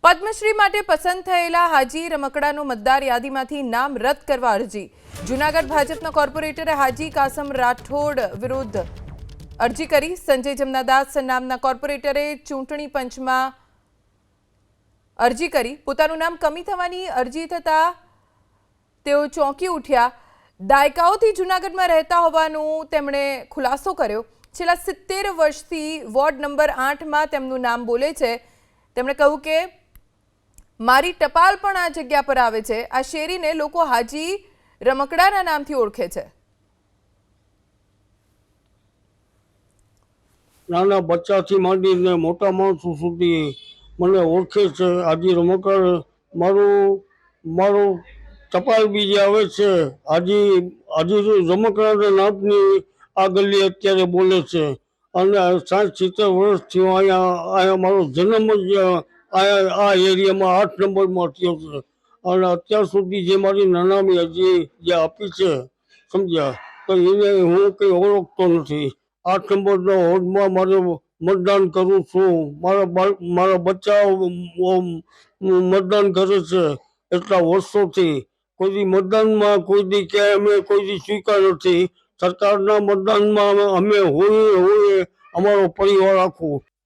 પદ્મશ્રી માટે પસંદ થયેલા હાજી રમકડાનો મતદાર યાદીમાંથી નામ રદ કરવા અરજી। જૂનાગઢ ભાજપના કોર્પોરેટરે હાજી કાસમ રાઠોડ વિરુદ્ધ અરજી કરી। સંજય જમનાદાસ નામના કોર્પોરેટરે ચૂંટણી પંચમાં અરજી કરી। પોતાનું નામ કમી થવાની અરજી થતા તેઓ ચોંકી ઉઠ્યા। દાયકાઓથી જૂનાગઢમાં રહેતા હોવાનું તેમણે ખુલાસો કર્યો। છેલ્લા 70 વર્ષથી વોર્ડ નંબર 8માં તેમનું નામ બોલે છે। તેમણે કહ્યું કે મારી ટપાલ પણ આ જગ્યા પર આવે છે। આ શેરીને લોકો હાજી રમકડાના નામથી ઓળખે છે। નાના બચ્ચાથી માંડીને મોટા માણસો સુધી મને ઓળખે છે। હાજી રમકડ મારું ટપાલ બી જે આવે છે હાજી રમકડાના નામની આ ગલી અત્યારે બોલે છે। અને 60-70 વર્ષથી અહીંયા મારો જન્મ જ આ એરિયામાં 8 નંબરમાં થયો છે। અને અત્યાર સુધી જે મારી નનામી હજી જે આપી છે સમજ્યા, તો એને હું કંઈ ઓળખતો નથી। 8 નંબરના વોર્ડમાં મારે મતદાન કરું છું। મારા બચ્ચા મતદાન કરે છે એટલા વર્ષોથી। કોઈ દી મતદાનમાં કોઈ દી ક્યાંય અમે કોઈ દી સ્વીકાર નથી। સરકારના મતદાનમાં અમે હોઈએ અમારો પરિવાર આખું